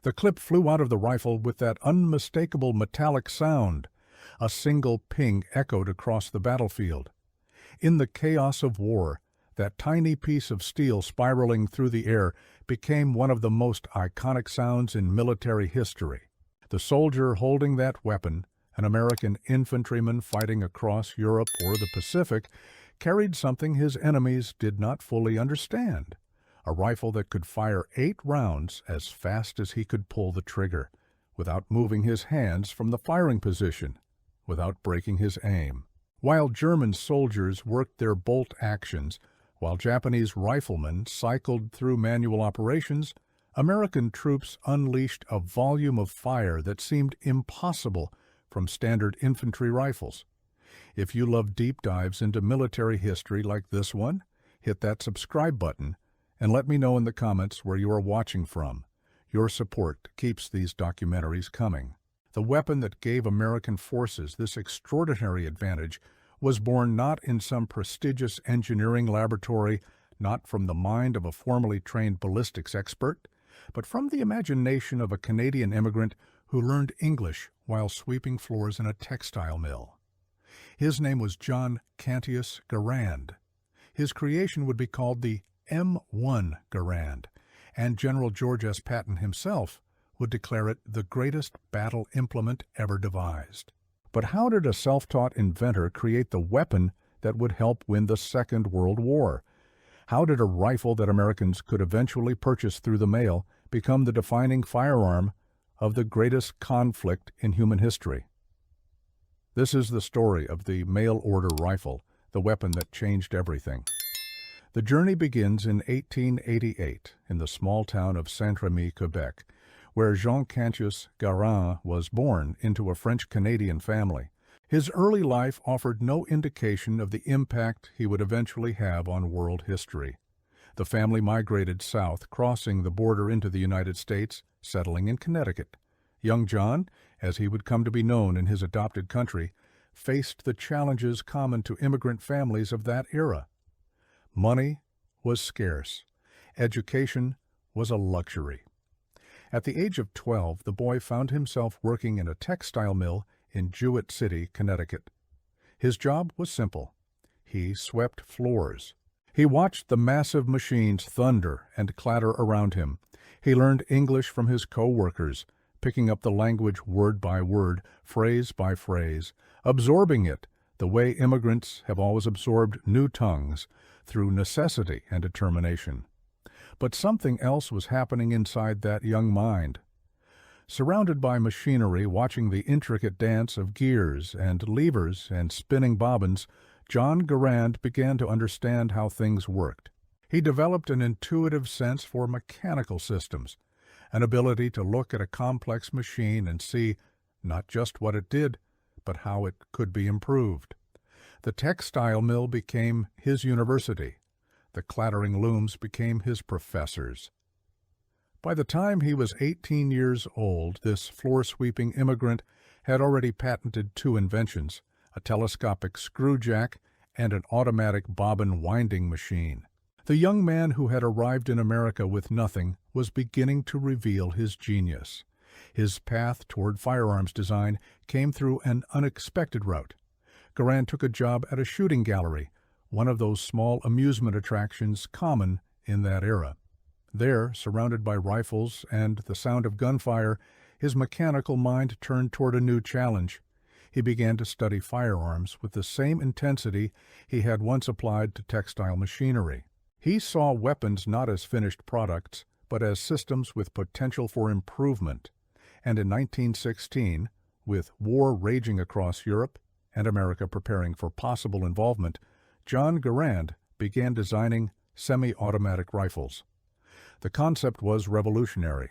The clip flew out of the rifle with that unmistakable metallic sound. A single ping echoed across the battlefield. In the chaos of war, that tiny piece of steel spiraling through the air became one of the most iconic sounds in military history. The soldier holding that weapon, an American infantryman fighting across Europe or the Pacific, carried something his enemies did not fully understand: a rifle that could fire 8 rounds as fast as he could pull the trigger, without moving his hands from the firing position, without breaking his aim. While German soldiers worked their bolt actions, while Japanese riflemen cycled through manual operations, American troops unleashed a volume of fire that seemed impossible from standard infantry rifles. If you love deep dives into military history like this one, hit that subscribe button and let me know in the comments where you are watching from. Your support keeps these documentaries coming. The weapon that gave American forces this extraordinary advantage was born not in some prestigious engineering laboratory, not from the mind of a formally trained ballistics expert, but from the imagination of a Canadian immigrant who learned English while sweeping floors in a textile mill. His name was John Cantius Garand. His creation would be called the M1 Garand, and General George S. Patton himself would declare it the greatest battle implement ever devised. But how did a self-taught inventor create the weapon that would help win the Second World War? How did a rifle that Americans could eventually purchase through the mail become the defining firearm of the greatest conflict in human history? This is the story of the mail-order rifle, the weapon that changed everything. The journey begins in 1888 in the small town of Saint-Rémy, Quebec, where Jean Cantius Garand was born into a French-Canadian family. His early life offered no indication of the impact he would eventually have on world history. The family migrated south, crossing the border into the United States, settling in Connecticut. Young John, as he would come to be known in his adopted country, faced the challenges common to immigrant families of that era. Money was scarce. Education was a luxury. At the age of 12, the boy found himself working in a textile mill in Jewett City, Connecticut. His job was simple. He swept floors. He watched the massive machines thunder and clatter around him. He learned English from his co-workers, picking up the language word by word, phrase by phrase, absorbing it the way immigrants have always absorbed new tongues, through necessity and determination. But something else was happening inside that young mind. Surrounded by machinery, watching the intricate dance of gears and levers and spinning bobbins, John Garand began to understand how things worked. He developed an intuitive sense for mechanical systems, an ability to look at a complex machine and see not just what it did, but how it could be improved. The textile mill became his university. The clattering looms became his professors. By the time he was 18 years old, this floor-sweeping immigrant had already patented 2 inventions, a telescopic screw jack and an automatic bobbin winding machine. The young man who had arrived in America with nothing was beginning to reveal his genius. His path toward firearms design came through an unexpected route. Garand took a job at a shooting gallery, one of those small amusement attractions common in that era. There, surrounded by rifles and the sound of gunfire, his mechanical mind turned toward a new challenge. He began to study firearms with the same intensity he had once applied to textile machinery. He saw weapons not as finished products, but as systems with potential for improvement. And in 1916, with war raging across Europe and America preparing for possible involvement, John Garand began designing semi-automatic rifles. The concept was revolutionary.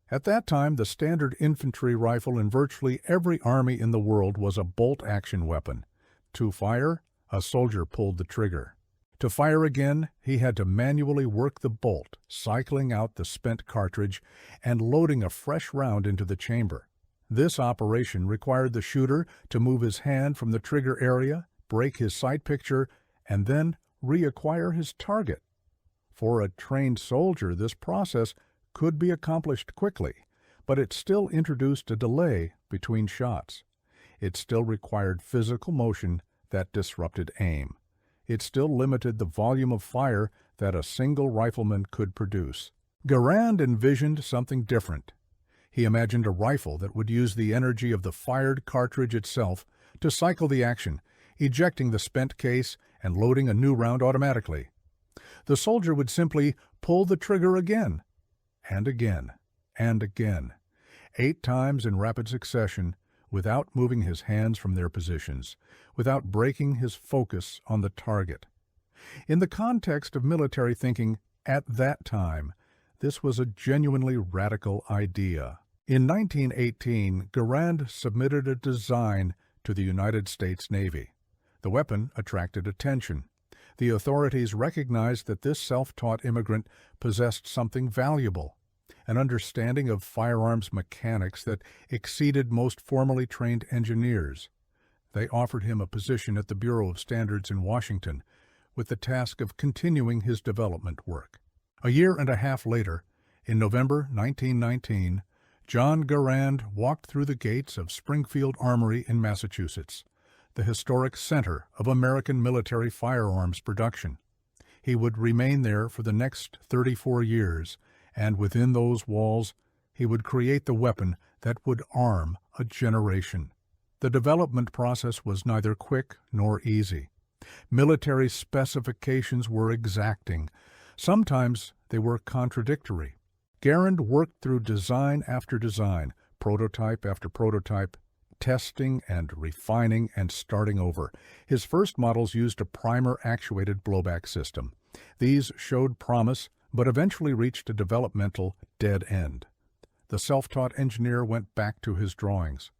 At that time, the standard infantry rifle in virtually every army in the world was a bolt-action weapon. To fire, a soldier pulled the trigger. To fire again, he had to manually work the bolt, cycling out the spent cartridge and loading a fresh round into the chamber. This operation required the shooter to move his hand from the trigger area, break his sight picture, and then reacquire his target. For a trained soldier, this process could be accomplished quickly, but it still introduced a delay between shots. It still required physical motion that disrupted aim. It still limited the volume of fire that a single rifleman could produce. Garand envisioned something different. He imagined a rifle that would use the energy of the fired cartridge itself to cycle the action, ejecting the spent case and loading a new round automatically. The soldier would simply pull the trigger again, and again, and again, 8 times in rapid succession, without moving his hands from their positions, without breaking his focus on the target. In the context of military thinking at that time, this was a genuinely radical idea. In 1918, Garand submitted a design to the United States Navy. The weapon attracted attention. The authorities recognized that this self-taught immigrant possessed something valuable, an understanding of firearms mechanics that exceeded most formally trained engineers. They offered him a position at the Bureau of Standards in Washington, with the task of continuing his development work. A year and a half later, in November 1919, John Garand walked through the gates of Springfield Armory in Massachusetts, the historic center of American military firearms production. He would remain there for the next 34 years, and within those walls, he would create the weapon that would arm a generation. The development process was neither quick nor easy. Military specifications were exacting. Sometimes they were contradictory. Garand worked through design after design, prototype after prototype, testing and refining and starting over. His first models used a primer-actuated blowback system. These showed promise, but eventually reached a developmental dead end. The self-taught engineer went back to his drawings.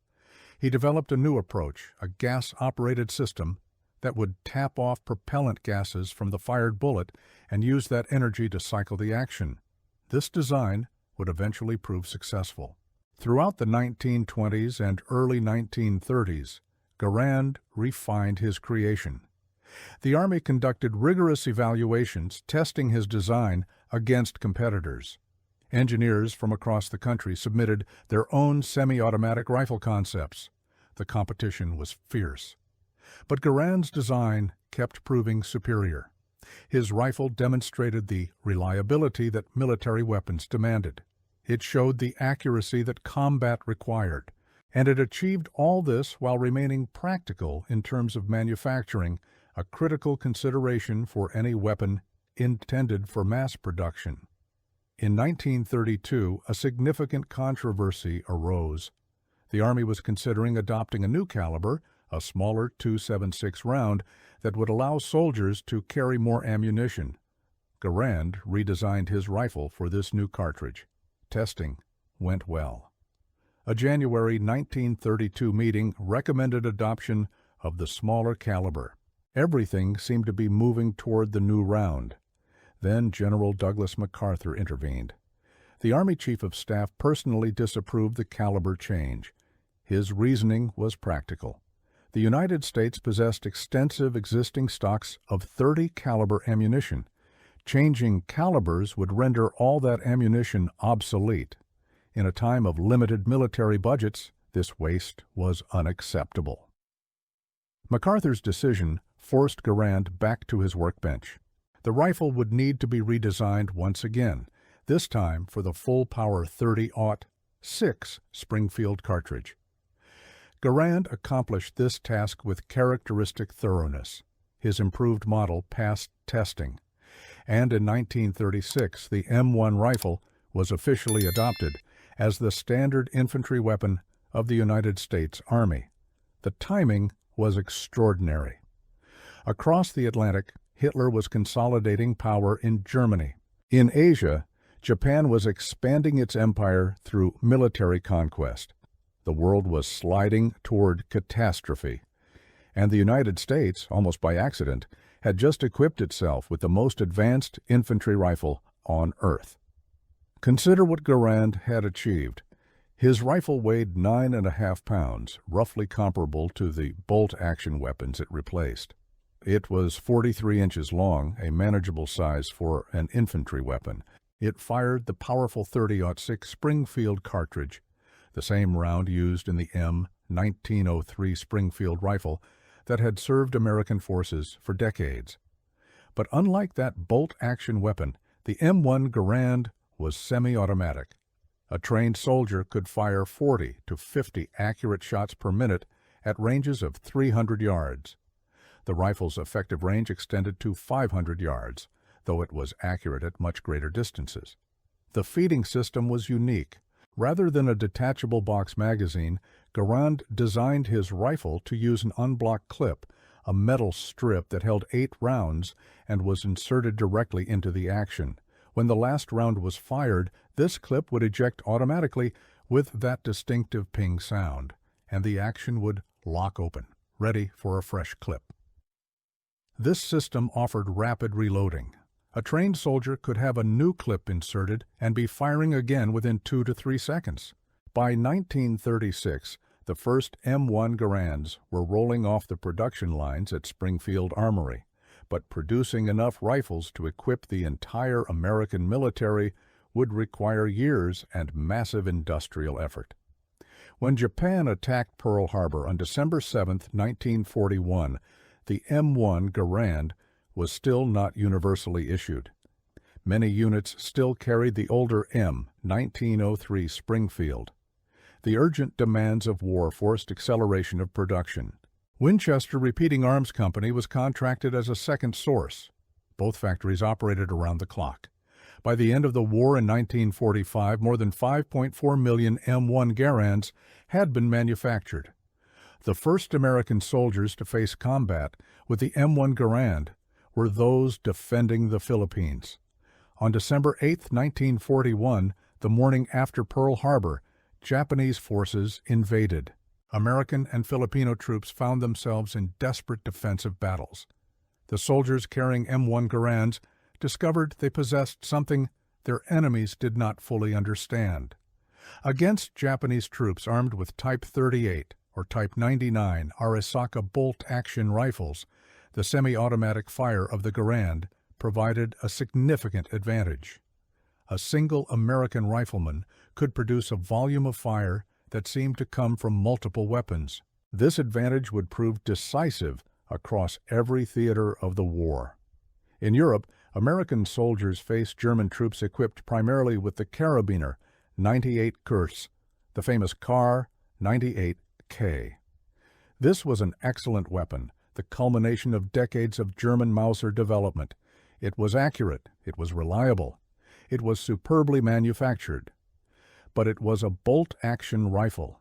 He developed a new approach, a gas-operated system that would tap off propellant gases from the fired bullet and use that energy to cycle the action. This design would eventually prove successful. Throughout the 1920s and early 1930s, Garand refined his creation. The Army conducted rigorous evaluations, testing his design against competitors. Engineers from across the country submitted their own semi-automatic rifle concepts. The competition was fierce. But Garand's design kept proving superior. His rifle demonstrated the reliability that military weapons demanded. It showed the accuracy that combat required, and it achieved all this while remaining practical in terms of manufacturing, a critical consideration for any weapon intended for mass production. In 1932, a significant controversy arose. The Army was considering adopting a new caliber, a smaller .276 round, that would allow soldiers to carry more ammunition. Garand redesigned his rifle for this new cartridge. Testing went well. A January 1932 meeting recommended adoption of the smaller caliber. Everything seemed to be moving toward the new round. Then General Douglas MacArthur intervened. The Army Chief of Staff personally disapproved the caliber change. His reasoning was practical. The United States possessed extensive existing stocks of .30 caliber ammunition. Changing calibers would render all that ammunition obsolete. In a time of limited military budgets, this waste was unacceptable. MacArthur's decision forced Garand back to his workbench. The rifle would need to be redesigned once again, this time for the full-power .30-06 Springfield cartridge. Garand accomplished this task with characteristic thoroughness. His improved model passed testing, and in 1936 the M1 rifle was officially adopted as the standard infantry weapon of the United States Army. The timing was extraordinary. Across the Atlantic, Hitler was consolidating power in Germany. In Asia, Japan was expanding its empire through military conquest. The world was sliding toward catastrophe, and the United States, almost by accident, had just equipped itself with the most advanced infantry rifle on Earth. Consider what Garand had achieved. His rifle weighed 9.5 pounds, roughly comparable to the bolt-action weapons it replaced. It was 43 inches long, a manageable size for an infantry weapon. It fired the powerful .30-06 Springfield cartridge, the same round used in the M1903 Springfield rifle that had served American forces for decades. But unlike that bolt-action weapon, the M1 Garand was semi-automatic. A trained soldier could fire 40 to 50 accurate shots per minute at ranges of 300 yards. The rifle's effective range extended to 500 yards, though it was accurate at much greater distances. The feeding system was unique. Rather than a detachable box magazine, Garand designed his rifle to use an unblocked clip, a metal strip that held 8 rounds and was inserted directly into the action. When the last round was fired, this clip would eject automatically with that distinctive ping sound, and the action would lock open, ready for a fresh clip. This system offered rapid reloading. A trained soldier could have a new clip inserted and be firing again within 2 to 3 seconds. By 1936, the first M1 Garands were rolling off the production lines at Springfield Armory, but producing enough rifles to equip the entire American military would require years and massive industrial effort. When Japan attacked Pearl Harbor on December 7, 1941, the M1 Garand was still not universally issued. Many units still carried the older M1903 Springfield. The urgent demands of war forced acceleration of production. Winchester Repeating Arms Company was contracted as a second source. Both factories operated around the clock. By the end of the war in 1945, more than 5.4 million M1 Garands had been manufactured. The first American soldiers to face combat with the M1 Garand were those defending the Philippines. On December 8, 1941, the morning after Pearl Harbor, Japanese forces invaded. American and Filipino troops found themselves in desperate defensive battles. The soldiers carrying M1 Garands discovered they possessed something their enemies did not fully understand. Against Japanese troops armed with Type 38 or Type 99 Arisaka bolt-action rifles, the semi-automatic fire of the Garand provided a significant advantage. A single American rifleman could produce a volume of fire that seemed to come from multiple weapons. This advantage would prove decisive across every theater of the war. In Europe, American soldiers faced German troops equipped primarily with the carabiner 98 Kurs, the famous Kar 98K. This was an excellent weapon, the culmination of decades of German Mauser development. It was accurate, it was reliable, it was superbly manufactured. But it was a bolt-action rifle.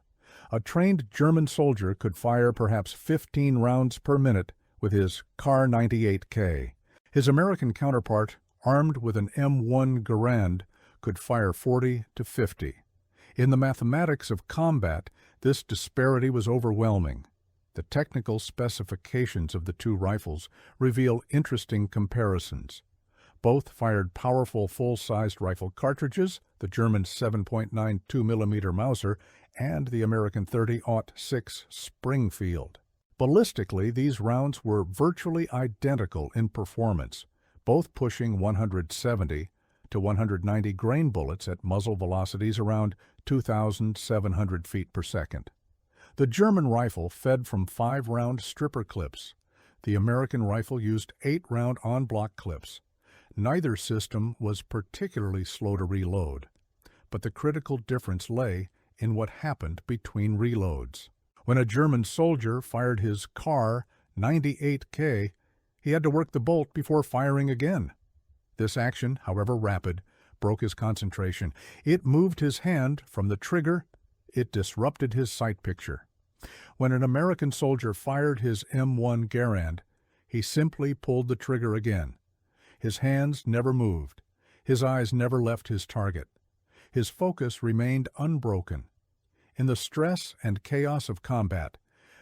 A trained German soldier could fire perhaps 15 rounds per minute with his Kar 98K. His American counterpart, armed with an M1 Garand, could fire 40 to 50. In the mathematics of combat, this disparity was overwhelming. The technical specifications of the two rifles reveal interesting comparisons. Both fired powerful full-sized rifle cartridges, the German 7.92 mm Mauser and the American .30-06 Springfield. Ballistically, these rounds were virtually identical in performance, both pushing 170 to 190 grain bullets at muzzle velocities around 2,700 feet per second. The German rifle fed from 5-round stripper clips. The American rifle used 8-round on-block clips. Neither system was particularly slow to reload, but the critical difference lay in what happened between reloads. When a German soldier fired his Kar 98K, he had to work the bolt before firing again. This action, however rapid, broke his concentration. It moved his hand from the trigger. It disrupted his sight picture. When an American soldier fired his M1 Garand, he simply pulled the trigger again. His hands never moved. His eyes never left his target. His focus remained unbroken. In the stress and chaos of combat,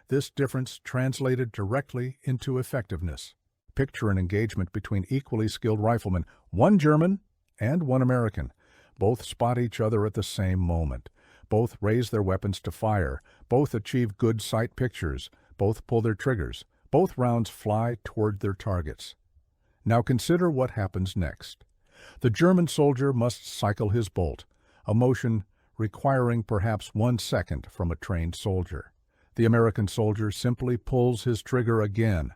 this difference translated directly into effectiveness. Picture an engagement between equally skilled riflemen, one German and one American. Both spot each other at the same moment. Both raise their weapons to fire. Both achieve good sight pictures. Both pull their triggers. Both rounds fly toward their targets. Now consider what happens next. The German soldier must cycle his bolt, a motion requiring perhaps 1 second from a trained soldier. The American soldier simply pulls his trigger again.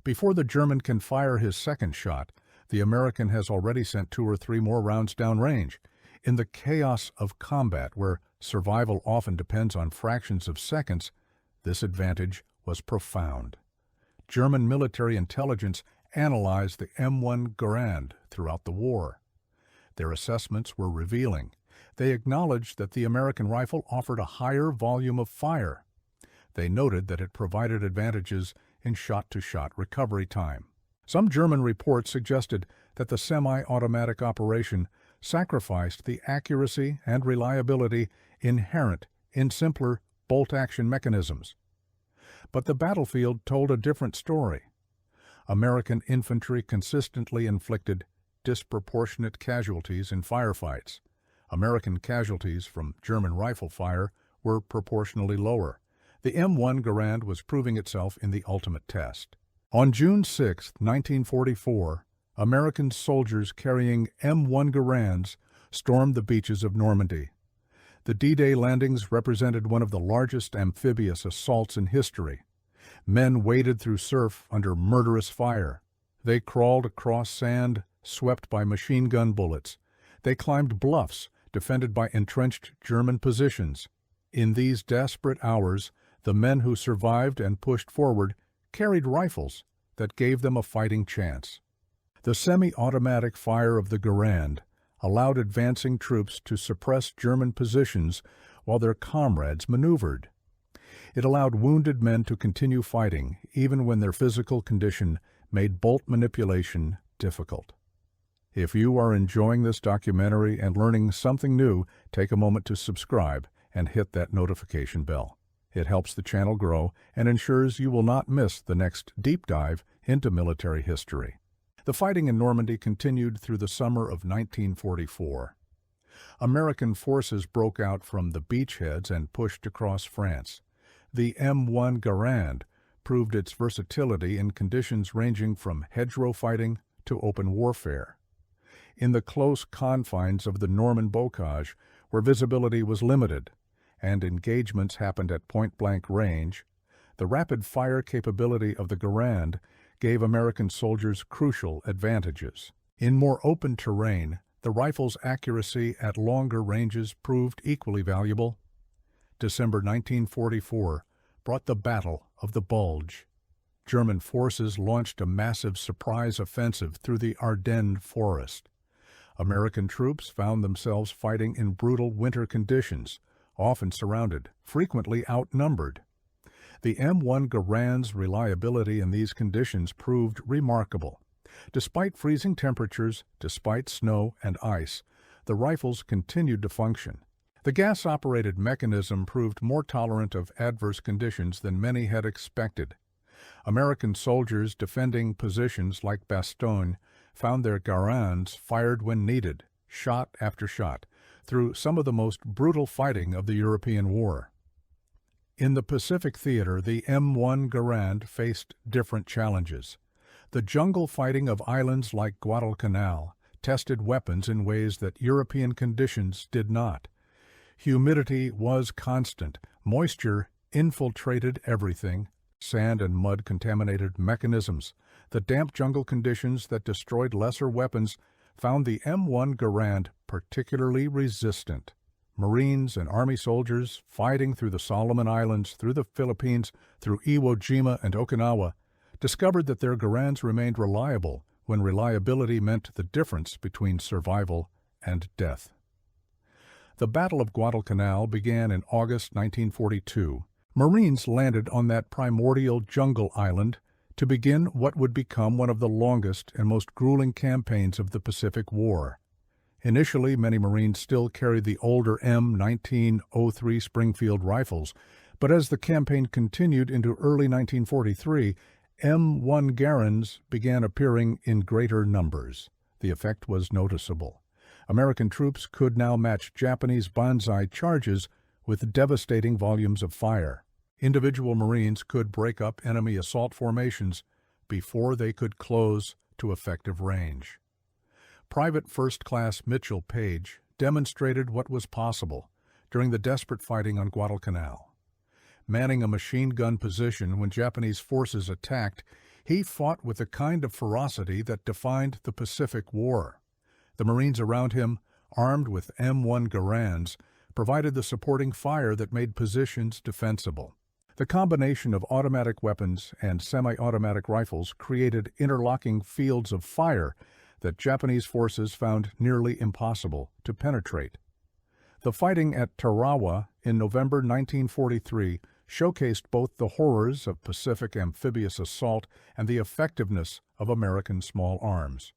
Before the German can fire his second shot, the American has already sent 2 or 3 more rounds downrange. In the chaos of combat, where survival often depends on fractions of seconds, this advantage was profound. German military intelligence analyzed the M1 Garand throughout the war. Their assessments were revealing. They acknowledged that the American rifle offered a higher volume of fire. They noted that it provided advantages in shot-to-shot recovery time. Some German reports suggested that the semi-automatic operation sacrificed the accuracy and reliability inherent in simpler bolt-action mechanisms. But the battlefield told a different story. American infantry consistently inflicted disproportionate casualties in firefights. American casualties from German rifle fire were proportionally lower. The M1 Garand was proving itself in the ultimate test. On June 6, 1944, American soldiers carrying M1 Garands stormed the beaches of Normandy. The D-Day landings represented one of the largest amphibious assaults in history. Men waded through surf under murderous fire. They crawled across sand swept by machine gun bullets. They climbed bluffs defended by entrenched German positions. In these desperate hours, the men who survived and pushed forward carried rifles that gave them a fighting chance. The semi-automatic fire of the Garand allowed advancing troops to suppress German positions while their comrades maneuvered. It allowed wounded men to continue fighting even when their physical condition made bolt manipulation difficult. If you are enjoying this documentary and learning something new, take a moment to subscribe and hit that notification bell. It helps the channel grow and ensures you will not miss the next deep dive into military history. The fighting in Normandy continued through the summer of 1944. American forces broke out from the beachheads and pushed across France. The M1 Garand proved its versatility in conditions ranging from hedgerow fighting to open warfare. In the close confines of the Norman bocage, where visibility was limited and engagements happened at point-blank range, the rapid-fire capability of the Garand gave American soldiers crucial advantages. In more open terrain, the rifle's accuracy at longer ranges proved equally valuable. December 1944 brought the Battle of the Bulge. German forces launched a massive surprise offensive through the Ardennes forest. American troops found themselves fighting in brutal winter conditions, often surrounded, frequently outnumbered. The M1 Garand's reliability in these conditions proved remarkable. Despite freezing temperatures, despite snow and ice, the rifles continued to function. The gas-operated mechanism proved more tolerant of adverse conditions than many had expected. American soldiers defending positions like Bastogne found their Garands fired when needed, shot after shot, through some of the most brutal fighting of the European War. In the Pacific theater, the M1 Garand faced different challenges. The jungle fighting of islands like Guadalcanal tested weapons in ways that European conditions did not. Humidity was constant, moisture infiltrated everything, sand and mud contaminated mechanisms. The damp jungle conditions that destroyed lesser weapons found the M1 Garand particularly resistant. Marines and Army soldiers fighting through the Solomon Islands, through the Philippines, through Iwo Jima and Okinawa discovered that their Garands remained reliable when reliability meant the difference between survival and death. The Battle of Guadalcanal began in August 1942. Marines landed on that primordial jungle island to begin what would become one of the longest and most grueling campaigns of the Pacific War. Initially, many Marines still carried the older M1903 Springfield rifles, but as the campaign continued into early 1943, M1 Garands began appearing in greater numbers. The effect was noticeable. American troops could now match Japanese banzai charges with devastating volumes of fire. Individual Marines could break up enemy assault formations before they could close to effective range. Private First Class Mitchell Page demonstrated what was possible during the desperate fighting on Guadalcanal. Manning a machine gun position when Japanese forces attacked, he fought with the kind of ferocity that defined the Pacific War. The Marines around him, armed with M1 Garands, provided the supporting fire that made positions defensible. The combination of automatic weapons and semi-automatic rifles created interlocking fields of fire that Japanese forces found nearly impossible to penetrate. The fighting at Tarawa in November 1943 showcased both the horrors of Pacific amphibious assault and the effectiveness of American small arms.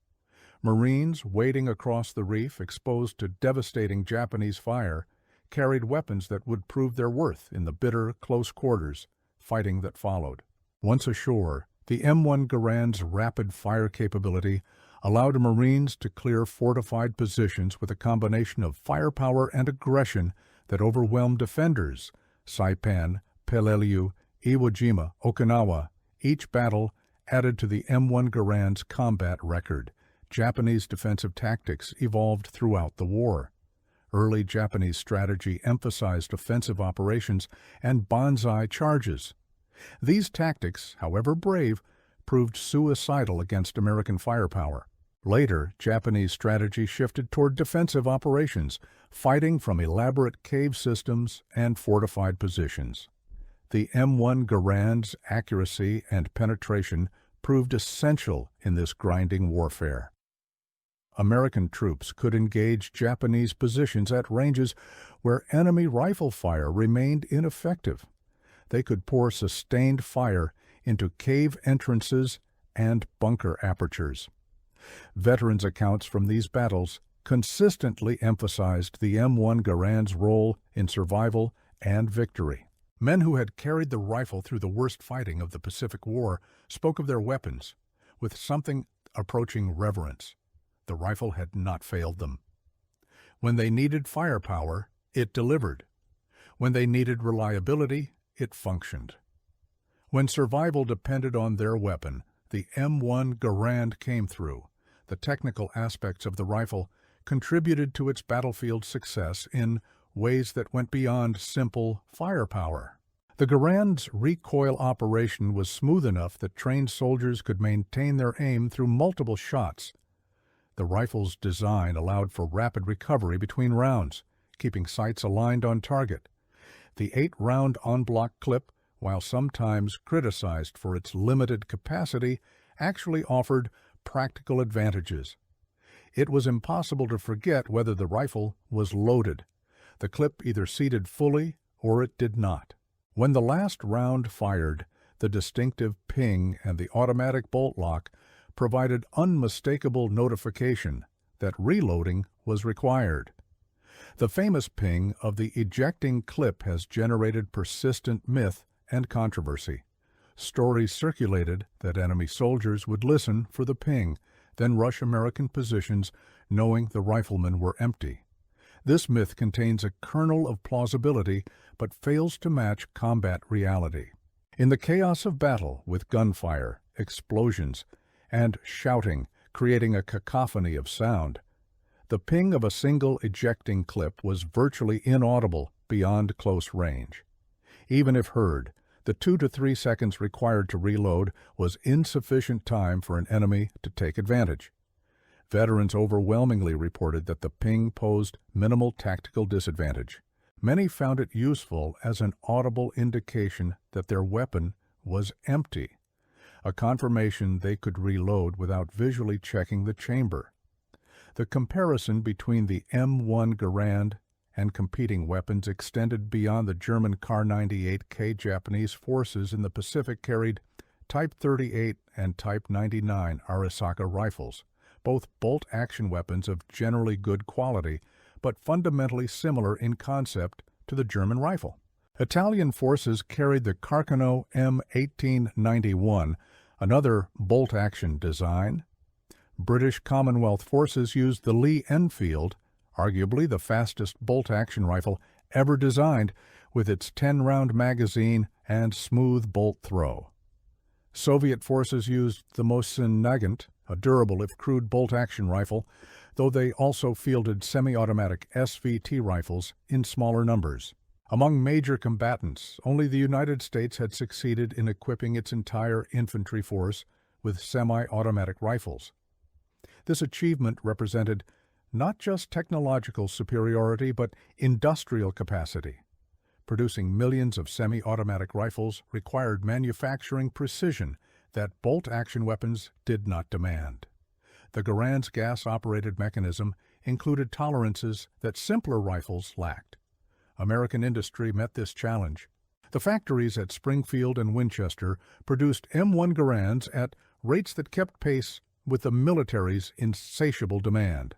Marines wading across the reef exposed to devastating Japanese fire carried weapons that would prove their worth in the bitter, close quarters fighting that followed. Once ashore, the M1 Garand's rapid fire capability allowed Marines to clear fortified positions with a combination of firepower and aggression that overwhelmed defenders. Saipan, Peleliu, Iwo Jima, Okinawa, each battle added to the M1 Garand's combat record. Japanese defensive tactics evolved throughout the war. Early Japanese strategy emphasized offensive operations and banzai charges. These tactics, however brave, proved suicidal against American firepower. Later, Japanese strategy shifted toward defensive operations, fighting from elaborate cave systems and fortified positions. The M1 Garand's accuracy and penetration proved essential in this grinding warfare. American troops could engage Japanese positions at ranges where enemy rifle fire remained ineffective. They could pour sustained fire into cave entrances and bunker apertures. Veterans' accounts from these battles consistently emphasized the M1 Garand's role in survival and victory. Men who had carried the rifle through the worst fighting of the Pacific War spoke of their weapons with something approaching reverence. The rifle had not failed them. When they needed firepower, it delivered. When they needed reliability, it functioned. When survival depended on their weapon, the M1 Garand came through. The technical aspects of the rifle contributed to its battlefield success in ways that went beyond simple firepower. The Garand's recoil operation was smooth enough that trained soldiers could maintain their aim through multiple shots. The rifle's design allowed for rapid recovery between rounds, keeping sights aligned on target. The 8-round en-bloc clip, while sometimes criticized for its limited capacity, actually offered practical advantages. It was impossible to forget whether the rifle was loaded. The clip either seated fully or it did not. When the last round fired, the distinctive ping and the automatic bolt lock provided unmistakable notification that reloading was required. The famous ping of the ejecting clip has generated persistent myth and controversy. Stories circulated that enemy soldiers would listen for the ping, then rush American positions knowing the riflemen were empty. This myth contains a kernel of plausibility but fails to match combat reality. In the chaos of battle, with gunfire, explosions, and shouting creating a cacophony of sound, the ping of a single ejecting clip was virtually inaudible beyond close range. Even if heard, the 2 to 3 seconds required to reload was insufficient time for an enemy to take advantage. Veterans overwhelmingly reported that the ping posed minimal tactical disadvantage. Many found it useful as an audible indication that their weapon was empty, a confirmation they could reload without visually checking the chamber. The comparison between the M1 Garand and competing weapons extended beyond the German Kar-98K. Japanese forces in the Pacific carried Type 38 and Type 99 Arisaka rifles, both bolt-action weapons of generally good quality, but fundamentally similar in concept to the German rifle. Italian forces carried the Carcano M1891, another bolt-action design. British Commonwealth forces used the Lee Enfield, arguably the fastest bolt-action rifle ever designed, with its 10-round magazine and smooth bolt throw. Soviet forces used the Mosin Nagant, a durable if crude bolt-action rifle, though they also fielded semi-automatic SVT rifles in smaller numbers. Among major combatants, only the United States had succeeded in equipping its entire infantry force with semi-automatic rifles. This achievement represented not just technological superiority but industrial capacity. Producing millions of semi-automatic rifles required manufacturing precision that bolt-action weapons did not demand. The Garand's gas-operated mechanism included tolerances that simpler rifles lacked. American industry met this challenge. The factories at Springfield and Winchester produced M1 Garands at rates that kept pace with the military's insatiable demand.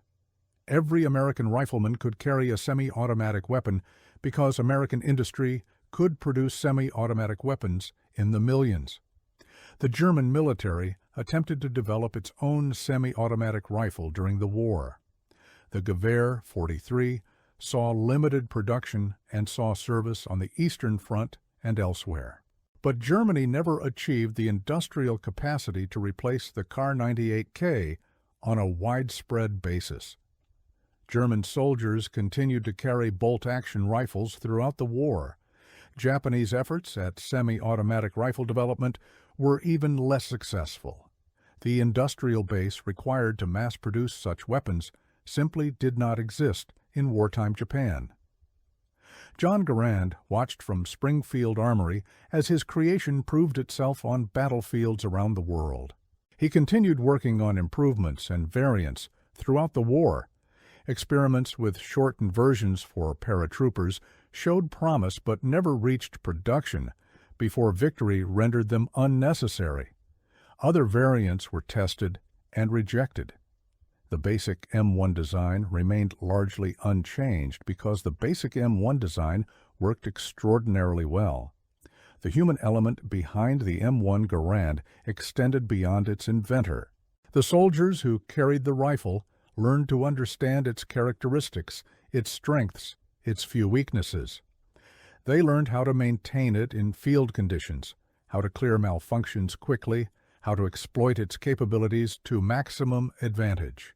Every American rifleman could carry a semi-automatic weapon because American industry could produce semi-automatic weapons in the millions. The German military attempted to develop its own semi-automatic rifle during the war. The Gewehr 43 saw limited production and saw service on the Eastern Front and elsewhere. But Germany never achieved the industrial capacity to replace the Kar 98K on a widespread basis. German soldiers continued to carry bolt-action rifles throughout the war. Japanese efforts at semi-automatic rifle development were even less successful. The industrial base required to mass-produce such weapons simply did not exist in wartime Japan. John Garand watched from Springfield Armory as his creation proved itself on battlefields around the world. He continued working on improvements and variants throughout the war. Experiments with shortened versions for paratroopers showed promise but never reached production before victory rendered them unnecessary. Other variants were tested and rejected. The basic M1 design remained largely unchanged because the basic M1 design worked extraordinarily well. The human element behind the M1 Garand extended beyond its inventor. The soldiers who carried the rifle learned to understand its characteristics, its strengths, its few weaknesses. They learned how to maintain it in field conditions, how to clear malfunctions quickly, how to exploit its capabilities to maximum advantage.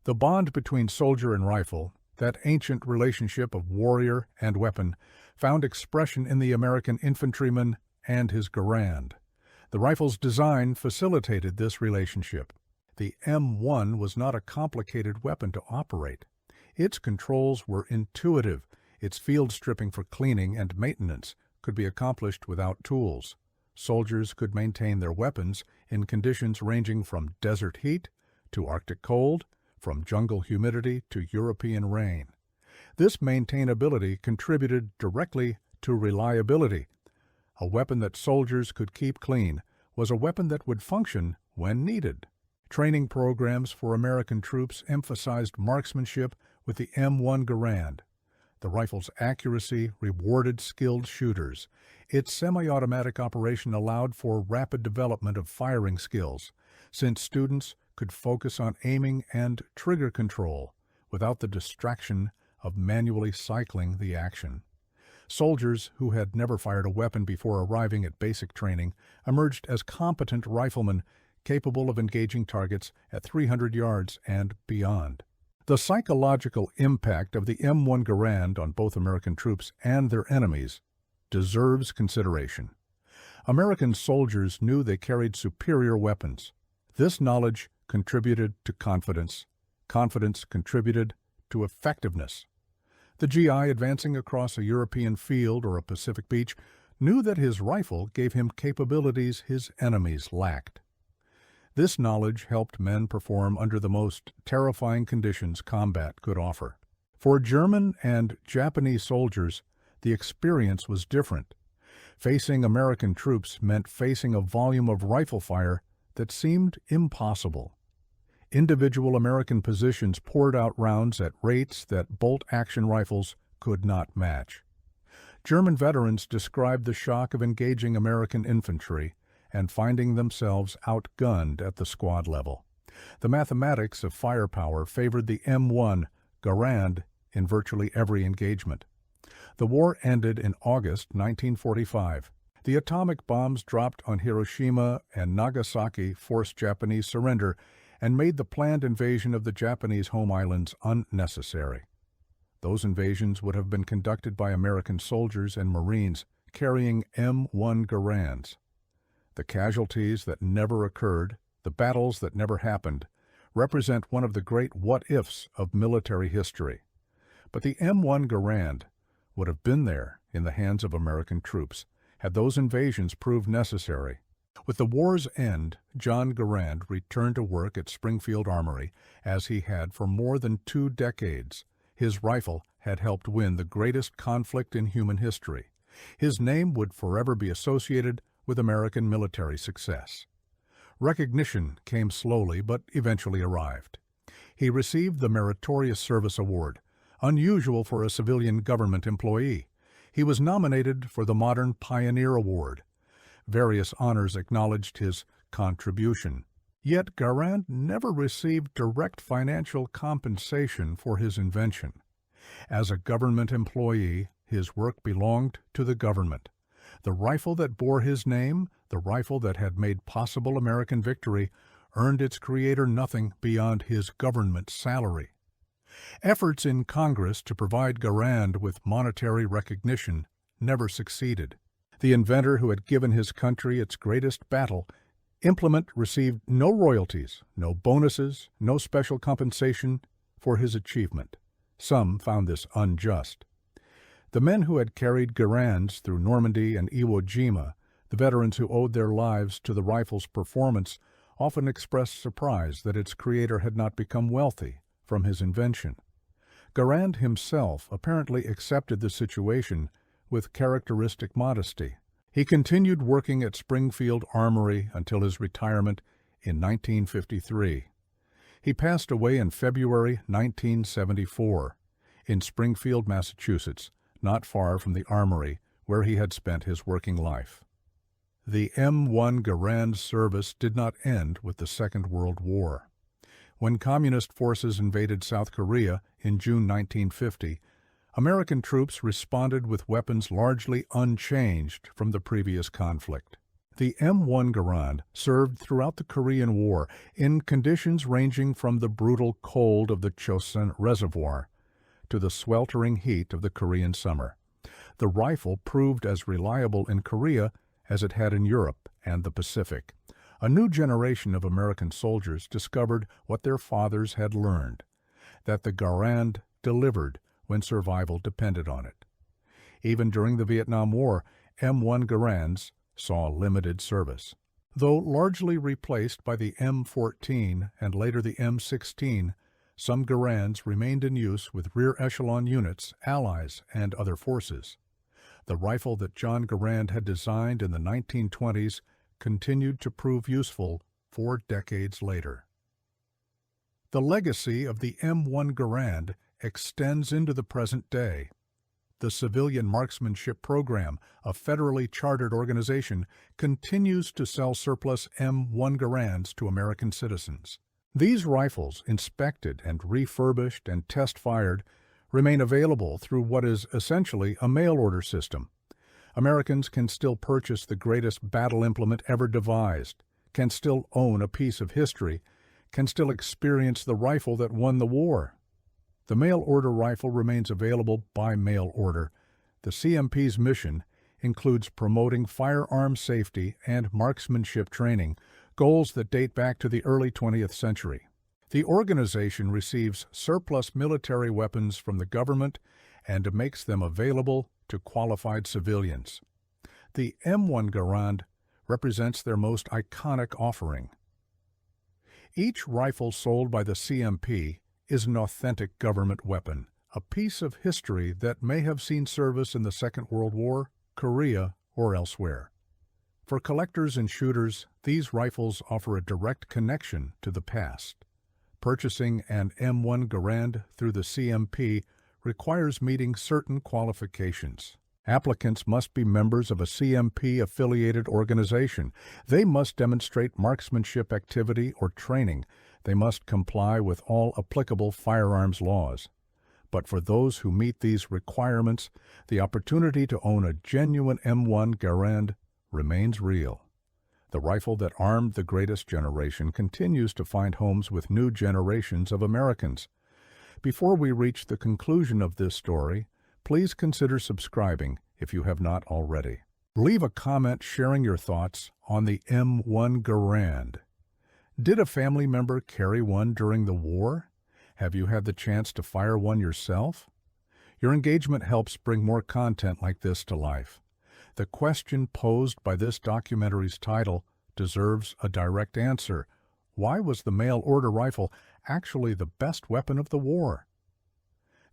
The bond between soldier and rifle, that ancient relationship of warrior and weapon, found expression in the American infantryman and his Garand. The rifle's design facilitated this relationship. The M1 was not a complicated weapon to operate. Its controls were intuitive. Its field stripping for cleaning and maintenance could be accomplished without tools. Soldiers could maintain their weapons in conditions ranging from desert heat to Arctic cold, from jungle humidity to European rain. This maintainability contributed directly to reliability. A weapon that soldiers could keep clean was a weapon that would function when needed. Training programs for American troops emphasized marksmanship with the M1 Garand. The rifle's accuracy rewarded skilled shooters. Its semi-automatic operation allowed for rapid development of firing skills, since students could focus on aiming and trigger control without the distraction of manually cycling the action. Soldiers who had never fired a weapon before arriving at basic training emerged as competent riflemen capable of engaging targets at 300 yards and beyond. The psychological impact of the M1 Garand on both American troops and their enemies deserves consideration. American soldiers knew they carried superior weapons. This knowledge contributed to confidence. Confidence contributed to effectiveness. The GI advancing across a European field or a Pacific beach knew that his rifle gave him capabilities his enemies lacked. This knowledge helped men perform under the most terrifying conditions combat could offer. For German and Japanese soldiers, the experience was different. Facing American troops meant facing a volume of rifle fire that seemed impossible. Individual American positions poured out rounds at rates that bolt-action rifles could not match. German veterans described the shock of engaging American infantry and finding themselves outgunned at the squad level. The mathematics of firepower favored the M1 Garand in virtually every engagement. The war ended in August 1945. The atomic bombs dropped on Hiroshima and Nagasaki forced Japanese surrender and made the planned invasion of the Japanese home islands unnecessary. Those invasions would have been conducted by American soldiers and Marines carrying M1 Garands. The casualties that never occurred, the battles that never happened, represent one of the great what-ifs of military history. But the M1 Garand would have been there in the hands of American troops had those invasions proved necessary. With the war's end, John Garand returned to work at Springfield Armory as he had for more than 2 decades. His rifle had helped win the greatest conflict in human history. His name would forever be associated with American military success. Recognition came slowly but eventually arrived. He received the Meritorious Service Award, unusual for a civilian government employee. He was nominated for the Modern Pioneer Award. Various honors acknowledged his contribution. Yet Garand never received direct financial compensation for his invention. As a government employee, his work belonged to the government. The rifle that bore his name, the rifle that had made possible American victory, earned its creator nothing beyond his government salary. Efforts in Congress to provide Garand with monetary recognition never succeeded. The inventor who had given his country its greatest battle, implement received no royalties, no bonuses, no special compensation for his achievement. Some found this unjust. The men who had carried Garands through Normandy and Iwo Jima, the veterans who owed their lives to the rifle's performance, often expressed surprise that its creator had not become wealthy from his invention. Garand himself apparently accepted the situation with characteristic modesty. He continued working at Springfield Armory until his retirement in 1953. He passed away in February 1974 in Springfield, Massachusetts, not far from the armory where he had spent his working life. The M1 Garand service did not end with the Second World War. When Communist forces invaded South Korea in June 1950, American troops responded with weapons largely unchanged from the previous conflict. The M1 Garand served throughout the Korean War in conditions ranging from the brutal cold of the Chosun Reservoir to the sweltering heat of the Korean summer. The rifle proved as reliable in Korea as it had in Europe and the Pacific. A new generation of American soldiers discovered what their fathers had learned, that the Garand delivered when survival depended on it. Even during the Vietnam War, M1 Garands saw limited service. Though largely replaced by the M14 and later the M16, some Garands remained in use with rear echelon units, allies, and other forces. The rifle that John Garand had designed in the 1920s continued to prove useful 4 decades later. The legacy of the M1 Garand extends into the present day. The Civilian Marksmanship Program, a federally chartered organization, continues to sell surplus M1 Garands to American citizens. These rifles, inspected and refurbished and test-fired, remain available through what is essentially a mail-order system. Americans can still purchase the greatest battle implement ever devised, can still own a piece of history, can still experience the rifle that won the war. The mail-order rifle remains available by mail order. The CMP's mission includes promoting firearm safety and marksmanship training, goals that date back to the early 20th century. The organization receives surplus military weapons from the government and makes them available to qualified civilians. The M1 Garand represents their most iconic offering. Each rifle sold by the CMP is an authentic government weapon, a piece of history that may have seen service in the Second World War, Korea, or elsewhere. For collectors and shooters, these rifles offer a direct connection to the past. Purchasing an M1 Garand through the CMP requires meeting certain qualifications. Applicants must be members of a CMP-affiliated organization. They must demonstrate marksmanship activity or training. They must comply with all applicable firearms laws. But for those who meet these requirements, the opportunity to own a genuine M1 Garand remains real. The rifle that armed the greatest generation continues to find homes with new generations of Americans. Before we reach the conclusion of this story, please consider subscribing if you have not already. Leave a comment sharing your thoughts on the M1 Garand. Did a family member carry one during the war? Have you had the chance to fire one yourself? Your engagement helps bring more content like this to life. The question posed by this documentary's title deserves a direct answer. Why was the mail-order rifle actually the best weapon of the war?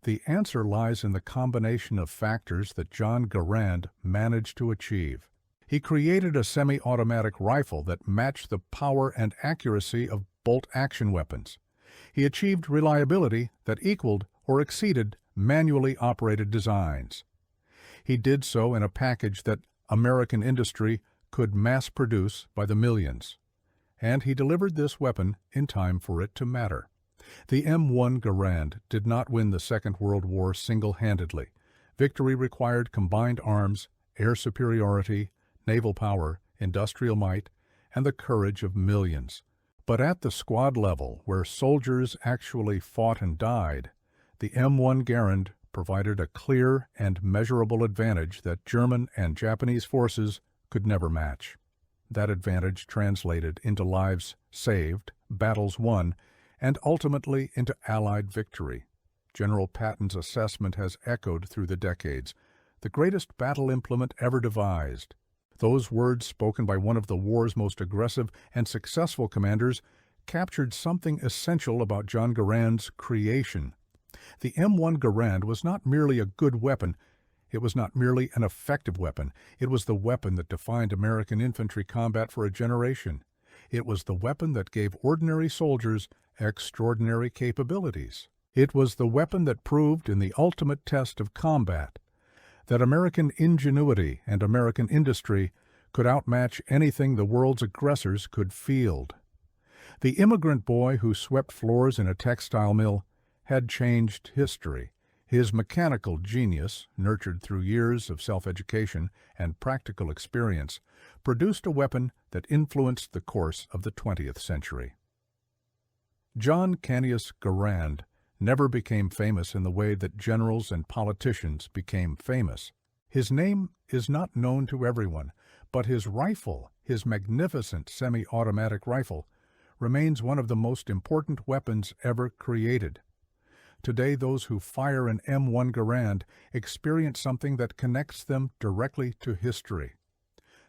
The answer lies in the combination of factors that John Garand managed to achieve. He created a semi-automatic rifle that matched the power and accuracy of bolt-action weapons. He achieved reliability that equaled or exceeded manually operated designs. He did so in a package that American industry could mass-produce by the millions. And he delivered this weapon in time for it to matter. The M1 Garand did not win the Second World War single-handedly. Victory required combined arms, air superiority, naval power, industrial might, and the courage of millions. But at the squad level, where soldiers actually fought and died, the M1 Garand provided a clear and measurable advantage that German and Japanese forces could never match. That advantage translated into lives saved, battles won, and ultimately into Allied victory. General Patton's assessment has echoed through the decades. The greatest battle implement ever devised. Those words spoken by one of the war's most aggressive and successful commanders captured something essential about John Garand's creation. The M1 Garand was not merely a good weapon. It was not merely an effective weapon. It was the weapon that defined American infantry combat for a generation. It was the weapon that gave ordinary soldiers extraordinary capabilities. It was the weapon that proved in the ultimate test of combat that American ingenuity and American industry could outmatch anything the world's aggressors could field. The immigrant boy who swept floors in a textile mill had changed history. His mechanical genius, nurtured through years of self-education and practical experience, produced a weapon that influenced the course of the 20th century. John Canius Garand never became famous in the way that generals and politicians became famous. His name is not known to everyone, but his rifle, his magnificent semi-automatic rifle, remains one of the most important weapons ever created. Today, those who fire an M1 Garand experience something that connects them directly to history.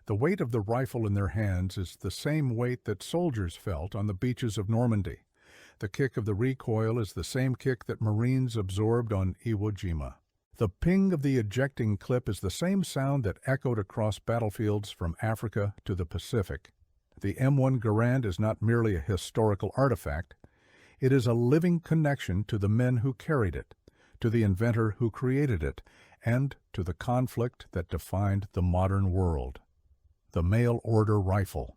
The weight of the rifle in their hands is the same weight that soldiers felt on the beaches of Normandy. The kick of the recoil is the same kick that Marines absorbed on Iwo Jima. The ping of the ejecting clip is the same sound that echoed across battlefields from Africa to the Pacific. The M1 Garand is not merely a historical artifact. It is a living connection to the men who carried it, to the inventor who created it, and to the conflict that defined the modern world. The mail-order rifle.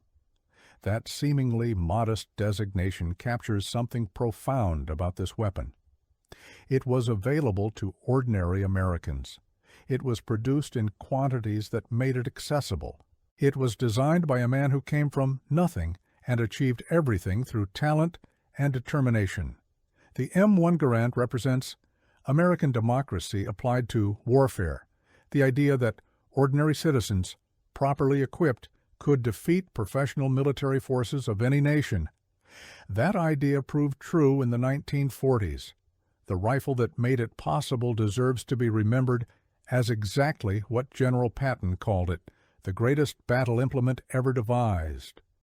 That seemingly modest designation captures something profound about this weapon. It was available to ordinary Americans. It was produced in quantities that made it accessible. It was designed by a man who came from nothing and achieved everything through talent and determination. The M1 Garand represents American democracy applied to warfare, the idea that ordinary citizens, properly equipped, could defeat professional military forces of any nation. That idea proved true in the 1940s. The rifle that made it possible deserves to be remembered as exactly what General Patton called it, the greatest battle implement ever devised.